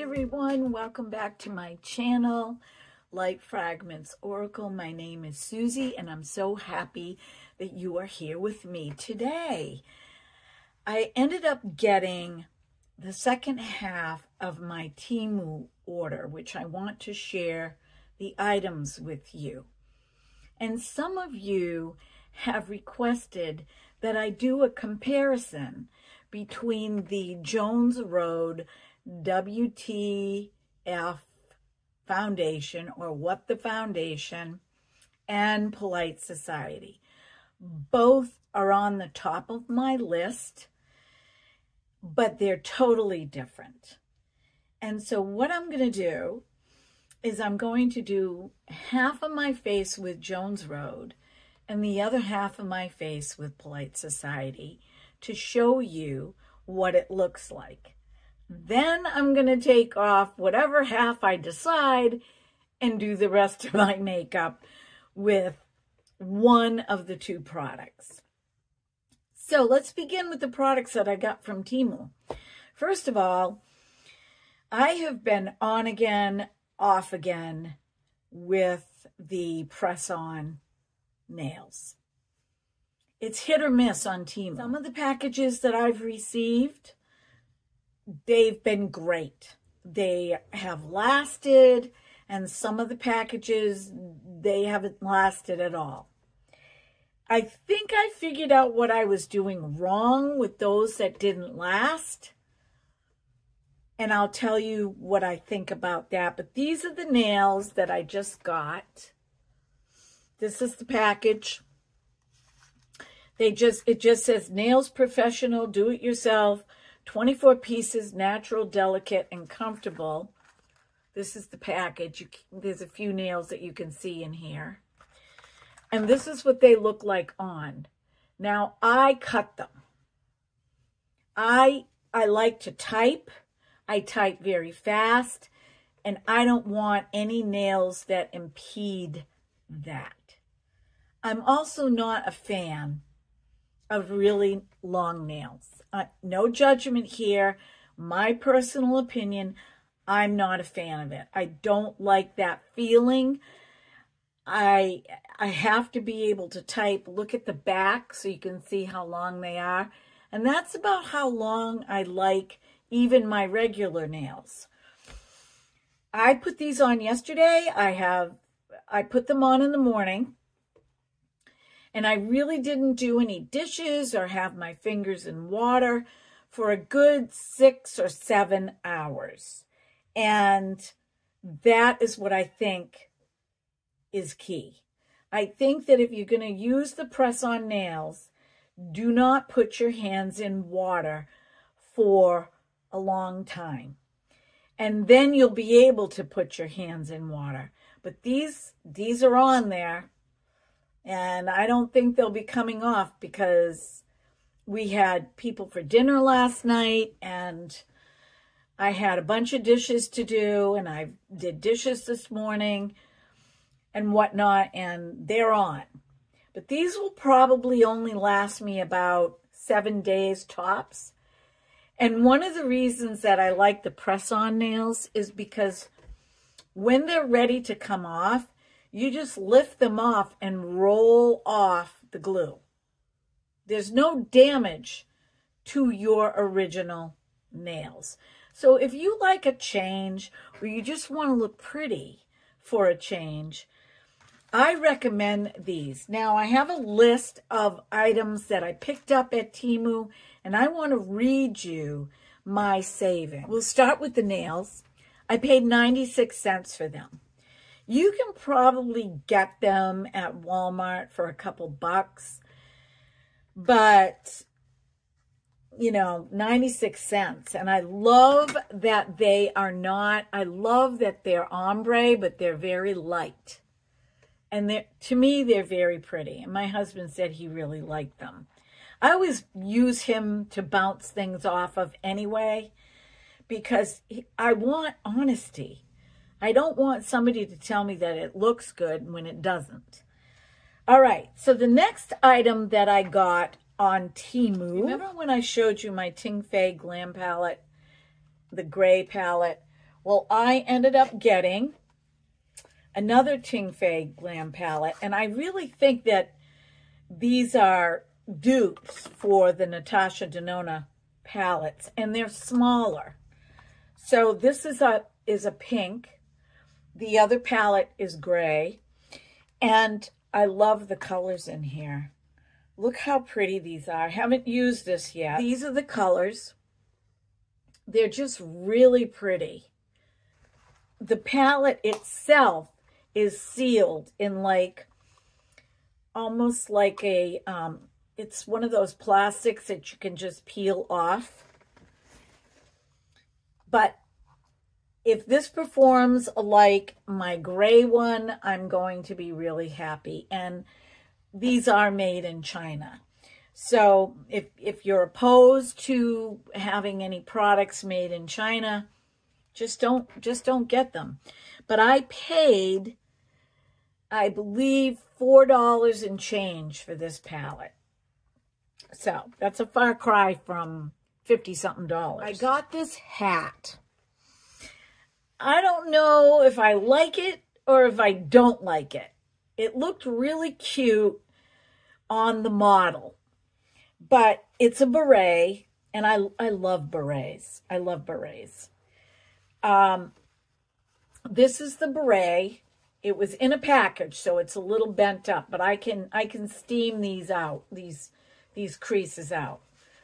everyone, welcome back to my channel, Light Fragments Oracle. My name is Susie and I'm so happy that you are here with me today. I ended up getting the second half of my Temu order, which I want to share the items with you. And some of you have requested that I do a comparison between the Jones Road WTF Foundation, or Wtfoundation, and Polite Society. Both are on the top of my list, but they're totally different. And so what I'm going to do is I'm going to do half of my face with Jones Road and the other half of my face with Polite Society to show you what it looks like. Then I'm going to take off whatever half I decide and do the rest of my makeup with one of the two products. So let's begin with the products that I got from Temu. First of all, I have been on again, off again with the press-on nails. It's hit or miss on Temu. Some of the packages that I've received, they've been great. They have lasted, and some of the packages, they haven't lasted at all. I think I figured out what I was doing wrong with those that didn't last, and I'll tell you what I think about that. But these are the nails that I just got. This is the package. It just says Nails Professional, Do It Yourself, 24 pieces, natural, delicate, and comfortable. This is the package. There's a few nails that you can see in here. And this is what they look like on. Now, I cut them. I like to type. I type very fast. And I don't want any nails that impede that. I'm also not a fan of really long nails. No judgment here. My personal opinion, I'm not a fan of it. I don't like that feeling. I have to be able to type. Look at the back so you can see how long they are. And that's about how long I like even my regular nails. I put these on yesterday. I put them on in the morning. And I really didn't do any dishes or have my fingers in water for a good 6 or 7 hours. And that is what I think is key. I think that if you're going to use the press-on nails, do not put your hands in water for a long time. And then you'll be able to put your hands in water. But these are on there. And I don't think they'll be coming off because we had people for dinner last night and I had a bunch of dishes to do and I did dishes this morning and whatnot, and they're on. But these will probably only last me about 7 days tops. And one of the reasons that I like the press-on nails is because when they're ready to come off, you just lift them off and roll off the glue. There's no damage to your original nails. So if you like a change or you just want to look pretty for a change, I recommend these. Now, I have a list of items that I picked up at Temu, and I want to read you my saving. We'll start with the nails. I paid 96 cents for them. You can probably get them at Walmart for a couple bucks, but, you know, 96 cents. And I love that they are not, I love that they're ombre, but they're very light. And to me, they're very pretty. And my husband said he really liked them. I always use him to bounce things off of anyway, because I want honesty. I don't want somebody to tell me that it looks good when it doesn't. All right, so the next item that I got on Temu, remember when I showed you my Tingphe Glam palette, the gray palette? Well, I ended up getting another Tingphe Glam palette, and I really think that these are dupes for the Natasha Denona palettes, and they're smaller. So this is a pink. The other palette is gray, and I love the colors in here. Look how pretty these are. I haven't used this yet. These are the colors. They're just really pretty. The palette itself is sealed in like, almost like a, it's one of those plastics that you can just peel off. But if this performs like my gray one, I'm going to be really happy. And these are made in China. So if you're opposed to having any products made in China, just don't get them. But I paid, I believe, $4 and change for this palette. So that's a far cry from 50-something dollars. I got this hat. I don't know if I like it or if I don't like it. It looked really cute on the model, but it's a beret, and I love berets. I love berets. This is the beret. It was in a package, so it's a little bent up, but I can steam these out, these creases out,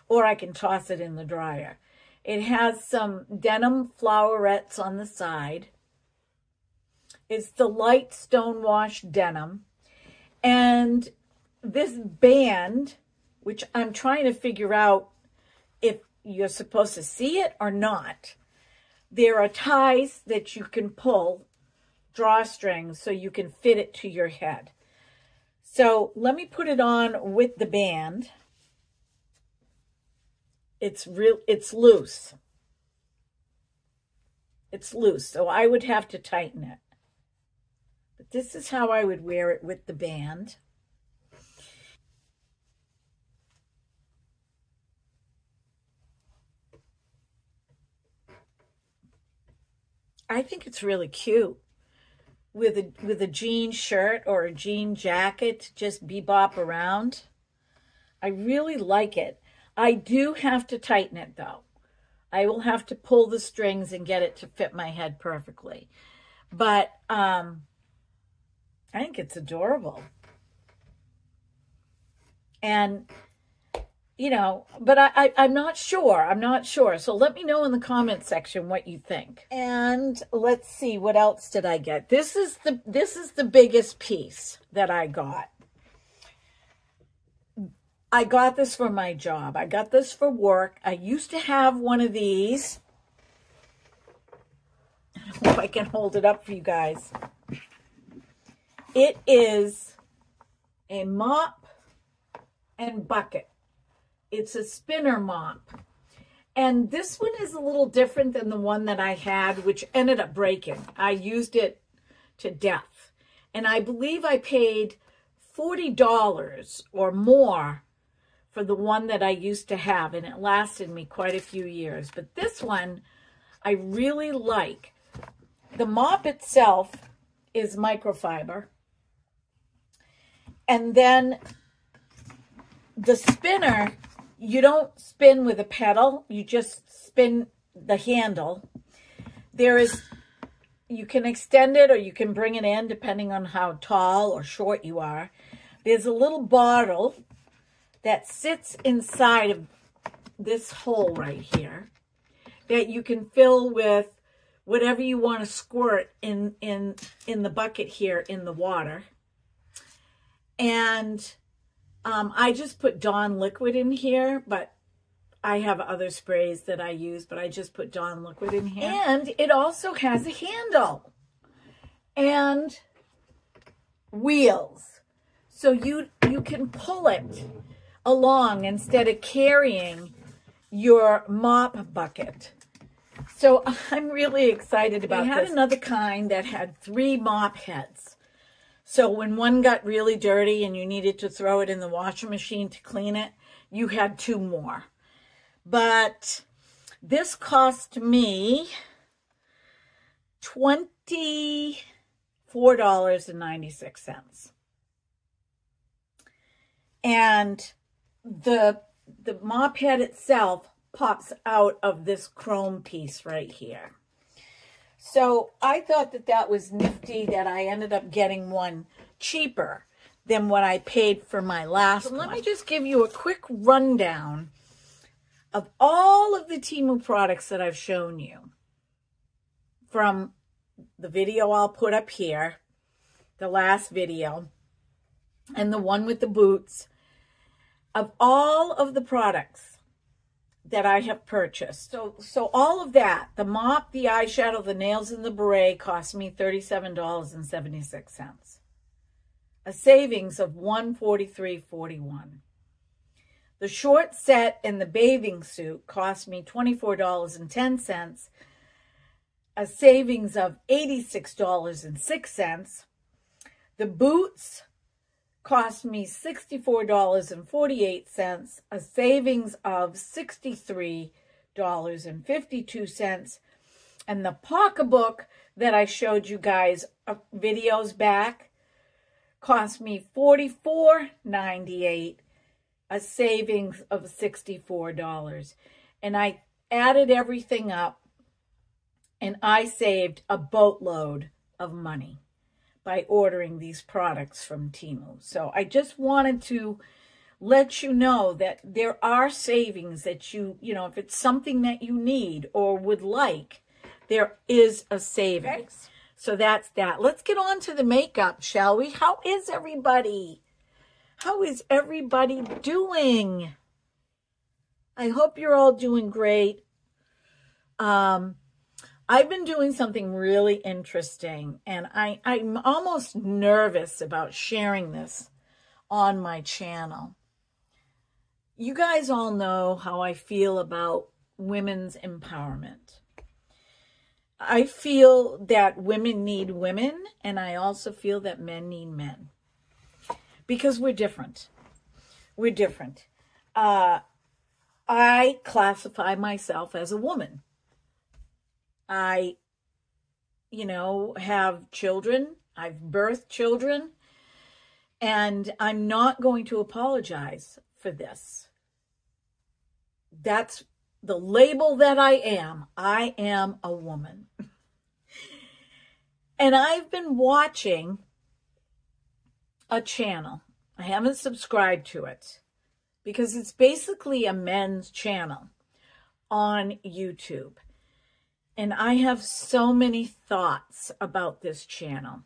or I can toss it in the dryer. It has some denim flowerettes on the side. It's the light stonewash denim. And this band, which I'm trying to figure out if you're supposed to see it or not, there are ties that you can pull, drawstrings, so you can fit it to your head. So let me put it on with the band. It's loose. It's loose, so I would have to tighten it. But this is how I would wear it with the band. I think it's really cute with a jean shirt or a jean jacket to just bebop around. I really like it. I do have to tighten it, though. I will have to pull the strings and get it to fit my head perfectly. But I think it's adorable. And, you know, but I'm not sure. I'm not sure. So let me know in the comment section what you think. And let's see, what else did I get? This is the biggest piece that I got. I got this for my job. I got this for work. I used to have one of these. I hope I can hold it up for you guys. It is a mop and bucket. It's a spinner mop. And this one is a little different than the one that I had, which ended up breaking. I used it to death. And I believe I paid $40 or more for the one that I used to have, and it lasted me quite a few years. But this one, I really like. The mop itself is microfiber. And then the spinner, you don't spin with a pedal, you just spin the handle. You can extend it or you can bring it in depending on how tall or short you are. There's a little bottle that sits inside of this hole right here that you can fill with whatever you want to squirt in the bucket here in the water. And I just put Dawn liquid in here, but I have other sprays that I use, but I just put Dawn liquid in here. And it also has a handle and wheels. So you can pull it along instead of carrying your mop bucket. So I'm really excited about this. I had another kind that had 3 mop heads. So when one got really dirty and you needed to throw it in the washing machine to clean it, you had 2 more. But this cost me $24.96. And the mop head itself pops out of this chrome piece right here. So I thought that that was nifty that I ended up getting one cheaper than what I paid for my last one. Let me just give you a quick rundown of all of the Temu products that I've shown you. From the video I'll put up here, the last video, and the one with the boots, of all of the products that I have purchased. So all of that, the mop, the eyeshadow, the nails, and the beret cost me $37.76. A savings of $143.41. The short set and the bathing suit cost me $24.10. A savings of $86.06. The boots cost me $64.48, a savings of $63.52. And the pocketbook that I showed you guys videos back cost me $44.98, a savings of $64. And I added everything up, and I saved a boatload of money by ordering these products from Temu. So I just wanted to let you know that there are savings that you know, if it's something that you need or would like, there is a savings. Okay. So that's that. Let's get on to the makeup, shall we? How is everybody? How is everybody doing? I hope you're all doing great. I've been doing something really interesting, and I'm almost nervous about sharing this on my channel. You guys all know how I feel about women's empowerment. I feel that women need women, and I also feel that men need men. Because we're different. We're different. I classify myself as a woman. I, have children. I've birthed children. And I'm not going to apologize for this. That's the label that I am. I am a woman. And I've been watching a channel. I haven't subscribed to it because it's basically a men's channel on YouTube. And I have so many thoughts about this channel.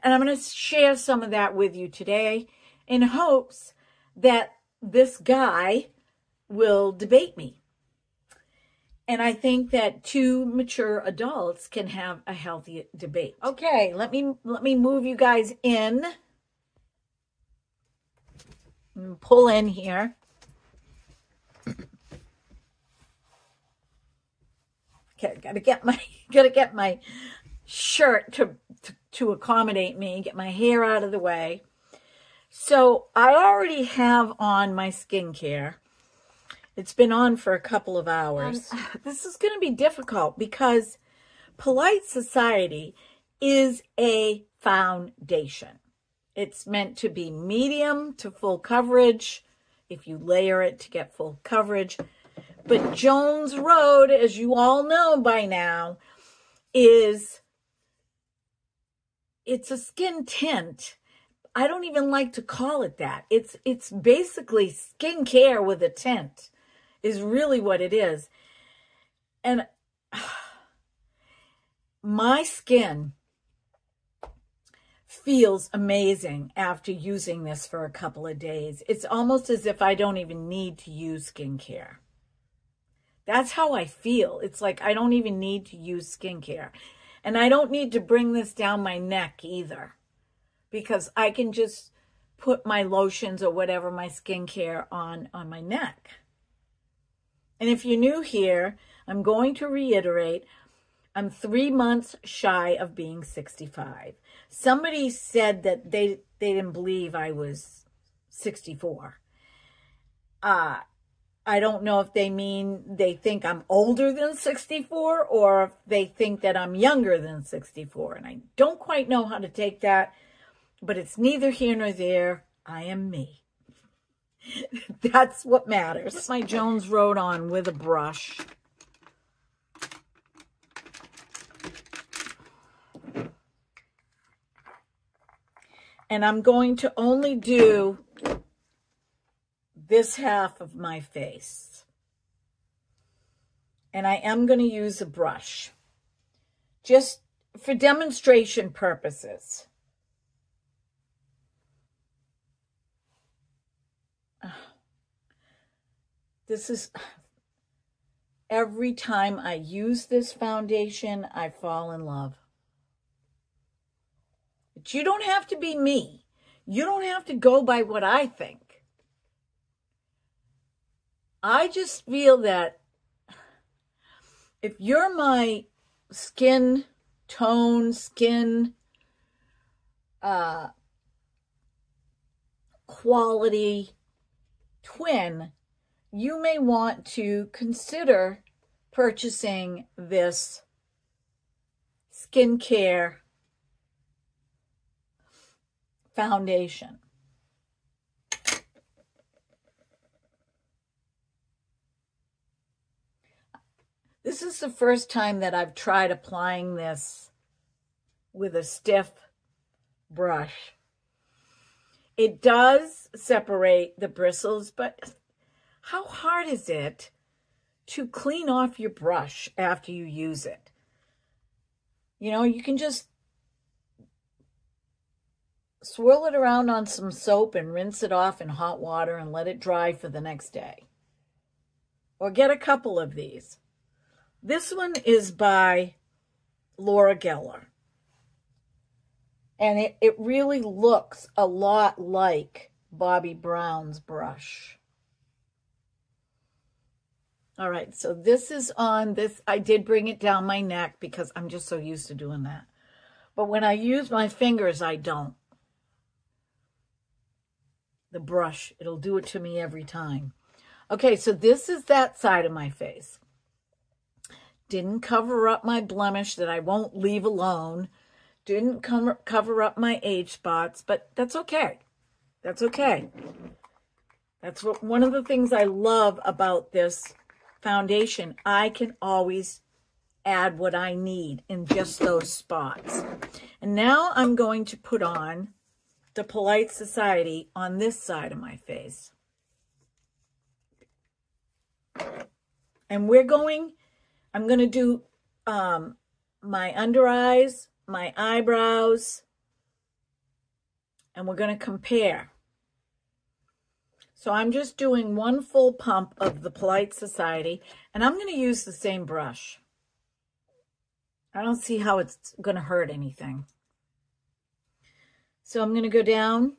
And I'm going to share some of that with you today in hopes that this guy will debate me. And I think that two mature adults can have a healthy debate. Okay, let me move you guys in. Pull in here. Okay, gotta get my shirt to accommodate me, get my hair out of the way. So I already have on my skincare. It's been on for a couple of hours. This is going to be difficult because Polite Society is a foundation. It's meant to be medium to full coverage if you layer it to get full coverage. But Jones Road, as you all know by now, it's a skin tint. I don't even like to call it that. It's basically skincare with a tint is really what it is. And my skin feels amazing after using this for a couple of days. It's almost as if I don't even need to use skincare. That's how I feel. It's like I don't even need to use skincare. And I don't need to bring this down my neck either, because I can just put my lotions or whatever, my skincare on my neck. And if you're new here, I'm going to reiterate, I'm 3 months shy of being 65. Somebody said that they didn't believe I was 64. I don't know if they mean they think I'm older than 64 or if they think that I'm younger than 64. And I don't quite know how to take that, but it's neither here nor there. I am me. That's what matters. Put my Jones Road on with a brush. And I'm going to only do this half of my face. And I am going to use a brush, just for demonstration purposes. This is, every time I use this foundation, I fall in love. But you don't have to be me. You don't have to go by what I think. I just feel that if you're my skin tone, skin quality twin, you may want to consider purchasing this skincare foundation. This is the first time that I've tried applying this with a stiff brush. It does separate the bristles, but how hard is it to clean off your brush after you use it? You know, you can just swirl it around on some soap and rinse it off in hot water and let it dry for the next day. Or get a couple of these. This one is by Laura Geller. And it really looks a lot like Bobbi Brown's brush. All right, so this is on this. I did bring it down my neck because I'm just so used to doing that. But when I use my fingers, I don't. The brush, it'll do it to me every time. Okay, so this is that side of my face. Didn't cover up my blemish that I won't leave alone. Didn't cover up my age spots, but that's okay. That's okay. That's one of the things I love about this foundation. I can always add what I need in just those spots. And now I'm going to put on the Polite Society on this side of my face. And I'm going to do my under eyes, my eyebrows, and we're going to compare. So I'm just doing one full pump of the Polite Society, and I'm going to use the same brush. I don't see how it's going to hurt anything. So I'm going to go down.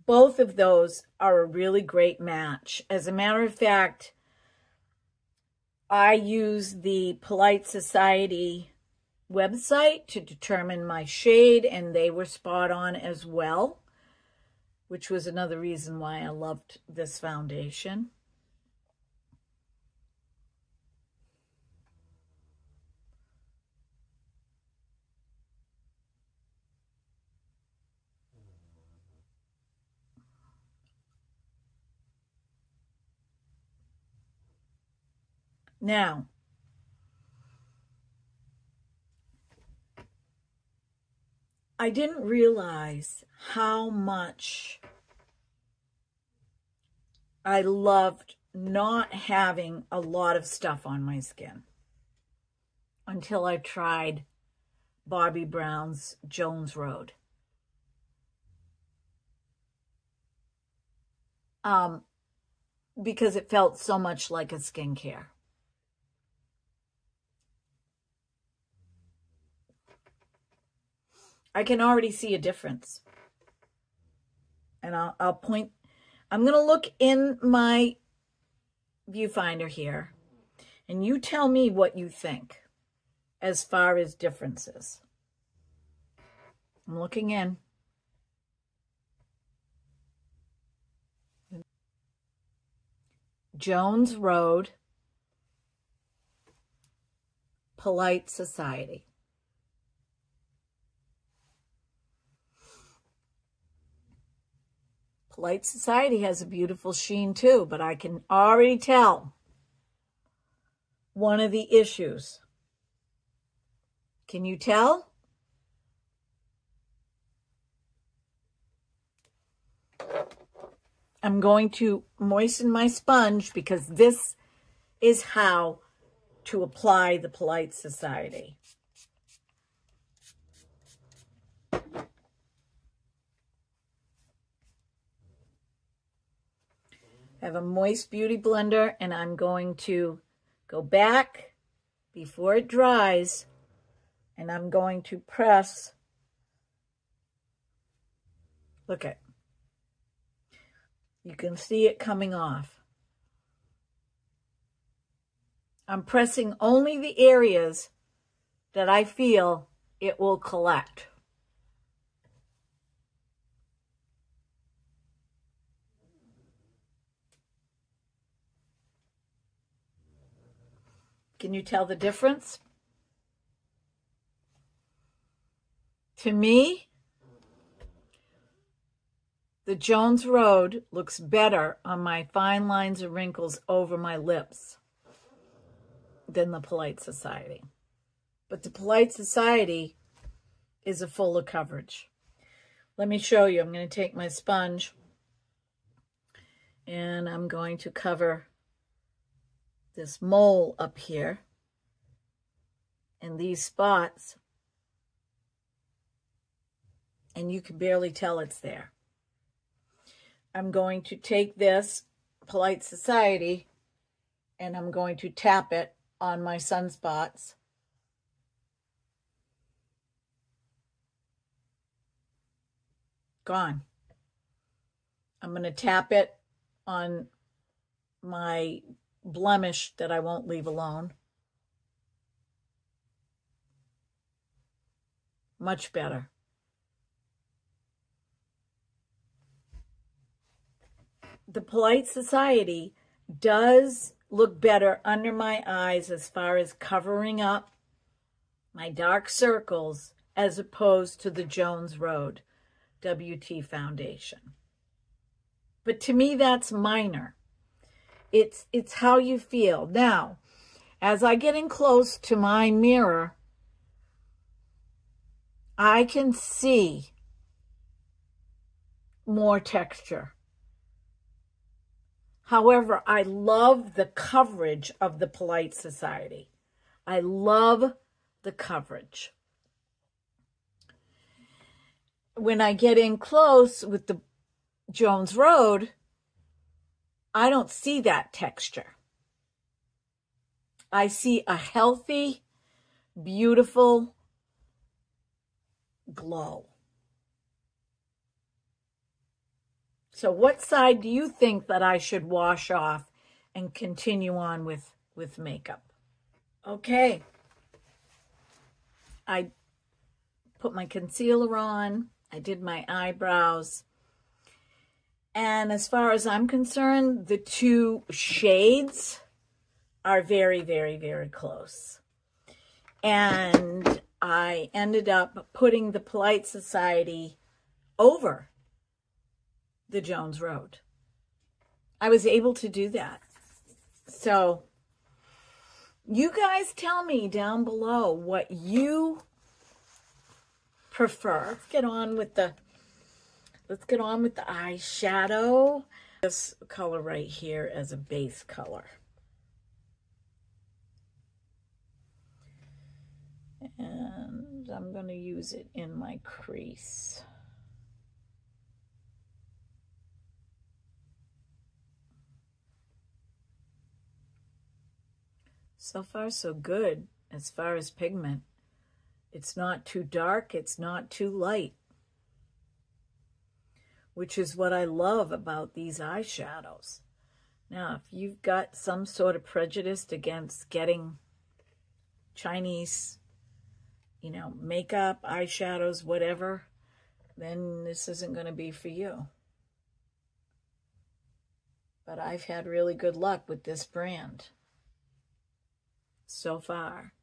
Both of those are a really great match. As a matter of fact, I use the Polite Society website to determine my shade, and they were spot on as well, which was another reason why I loved this foundation. Now, I didn't realize how much I loved not having a lot of stuff on my skin until I tried Bobbi Brown's Jones Road. Because it felt so much like a skincare. I can already see a difference. And I'll point, I'm going to look in my viewfinder here, and you tell me what you think as far as differences. I'm looking in. Jones Road Polite Society. Polite Society has a beautiful sheen too, but I can already tell one of the issues. Can you tell? I'm going to moisten my sponge because this is how to apply the Polite Society. I have a moist beauty blender, and I'm going to go back before it dries, and I'm going to press. Look at, you can see it coming off. I'm pressing only the areas that I feel it will collect. Can you tell the difference? To me, the Jones Road looks better on my fine lines and wrinkles over my lips than the Polite Society. But the Polite Society is a fuller coverage. Let me show you. I'm going to take my sponge and I'm going to cover this mole up here and these spots, and you can barely tell it's there. I'm going to take this Polite Society and I'm going to tap it on my sunspots. Gone. I'm going to tap it on my blemish that I won't leave alone. Much better. The Polite Society does look better under my eyes as far as covering up my dark circles as opposed to the Jones Road Wtfoundation. But to me, that's minor. It's how you feel. Now, as I get in close to my mirror, I can see more texture. However, I love the coverage of the Polite Society. I love the coverage. When I get in close with the Jones Road, I don't see that texture. I see a healthy, beautiful glow. So what side do you think that I should wash off and continue on with makeup? Okay. I put my concealer on. I did my eyebrows. And as far as I'm concerned, the two shades are very, very, very close. And I ended up putting the Polite Society over the Jones Road. I was able to do that. So you guys tell me down below what you prefer. Let's get on with the eyeshadow. This color right here as a base color. And I'm going to use it in my crease. So far, so good as far as pigment. It's not too dark, it's not too light, which is what I love about these eyeshadows. Now, if you've got some sort of prejudice against getting Chinese, makeup, eyeshadows, whatever, then this isn't going to be for you. but I've had really good luck with this brand so far.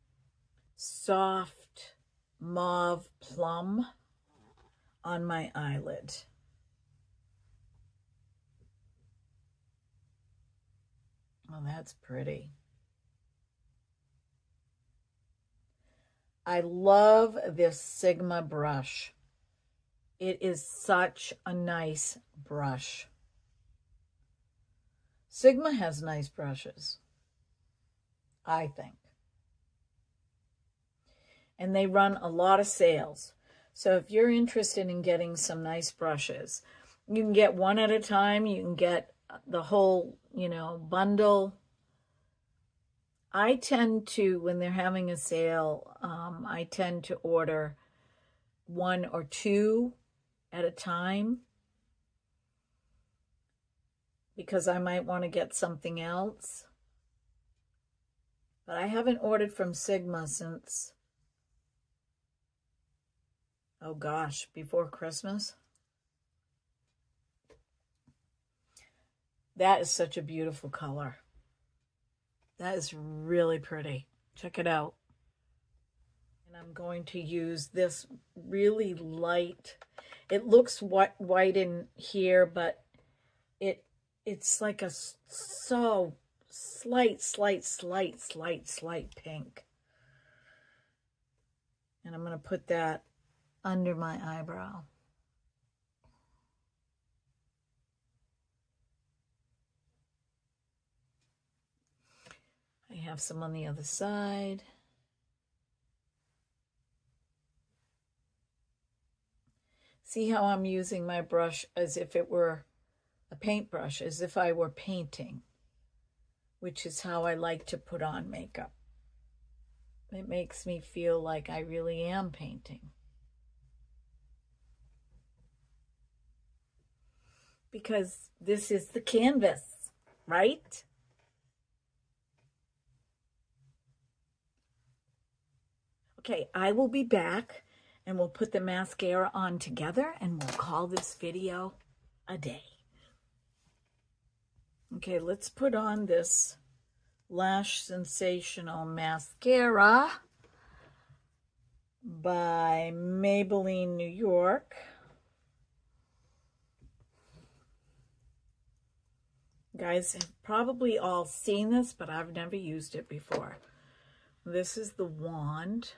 Soft mauve plum on my eyelid. Oh, that's pretty. I love this Sigma brush. It is such a nice brush. Sigma has nice brushes, I think. And they run a lot of sales. So if you're interested in getting some nice brushes, you can get one at a time. You can get the whole, bundle. I tend to, when they're having a sale, I tend to order one or two at a time because I might want to get something else. But I haven't ordered from Sigma since, oh gosh, before Christmas. That is such a beautiful color. That is really pretty. Check it out. And I'm going to use this really light. It looks white in here, but it's like a so slight pink. And I'm going to put that under my eyebrow. I have some on the other side. See how I'm using my brush as if it were a paintbrush, as if I were painting, which is how I like to put on makeup. It makes me feel like I really am painting. Because this is the canvas, right? Okay, I will be back and we'll put the mascara on together and we'll call this video a day. Okay, let's put on this Lash Sensational Mascara by Maybelline New York. You guys have probably all seen this, but I've never used it before. This is the wand.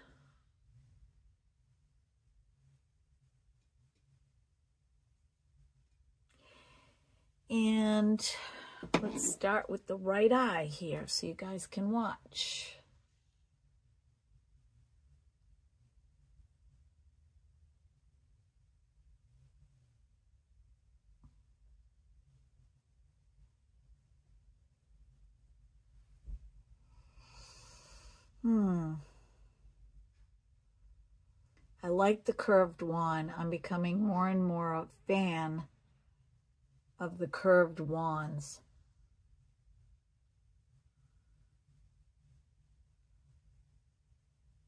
And let's start with the right eye here so you guys can watch. I like the curved wand. I'm becoming more and more a fan of the curved wands.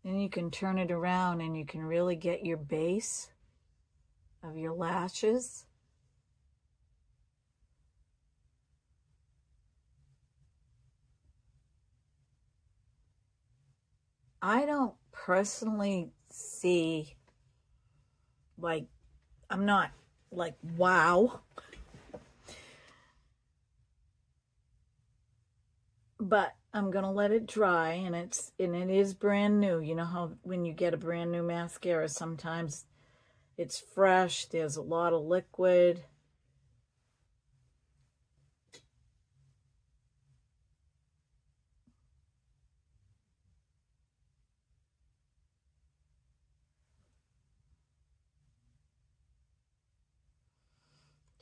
Then you can turn it around and you can really get your base of your lashes. I don't personally see, like, I'm not like, wow. But I'm going to let it dry, and it is brand new. You know how when you get a brand new mascara, sometimes it's fresh, there's a lot of liquid.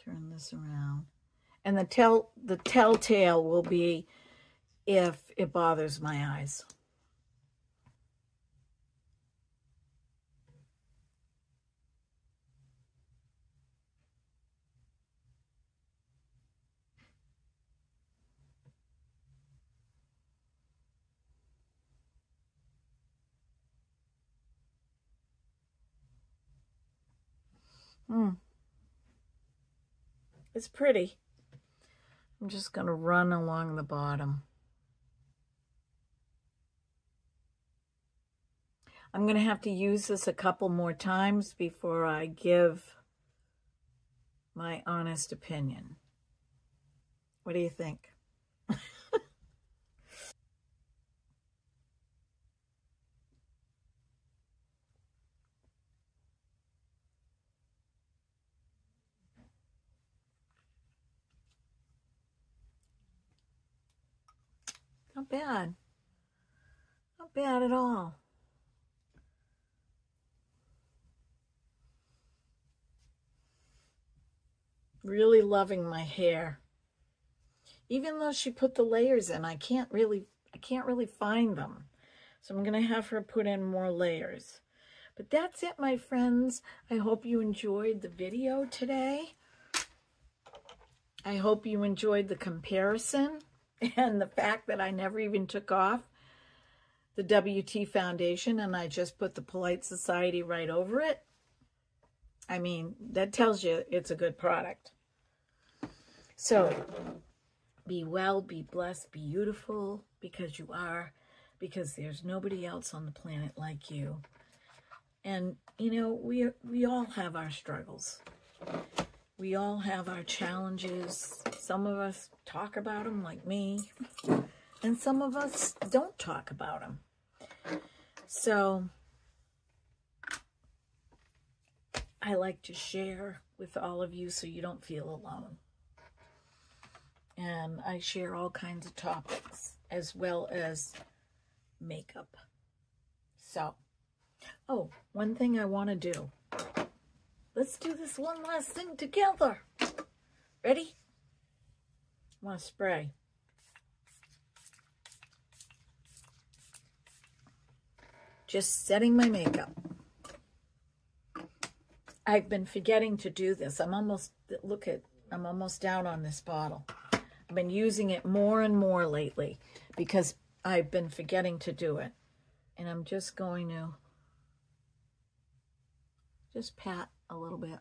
Turn this around. And the telltale will be if it bothers my eyes. It's pretty. I'm just going to run along the bottom. I'm going to have to use this a couple more times before I give my honest opinion. What do you think? Not bad. Not bad at all. Really loving my hair. Even though she put the layers in, I can't really find them. So I'm going to have her put in more layers. But that's it, my friends. I hope you enjoyed the video today. I hope you enjoyed the comparison and the fact that I never even took off the Wtfoundation and I just put the Polite Society right over it. I mean, that tells you it's a good product. So, be well, be blessed, be beautiful, because you are, because there's nobody else on the planet like you. And, you know, we all have our struggles. We all have our challenges. Some of us talk about them, like me, and some of us don't talk about them. So, I like to share with all of you so you don't feel alone. And I share all kinds of topics as well as makeup. So, oh, one thing I want to do. Let's do this one last thing together. Ready? I want to spray. Just setting my makeup. I've been forgetting to do this. I'm almost down on this bottle. I've been using it more and more lately because I've been forgetting to do it. And I'm just going to just pat a little bit.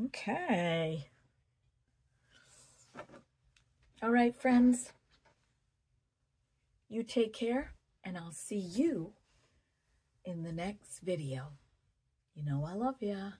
Okay. All right, friends. You take care, and I'll see you in the next video. You know I love ya.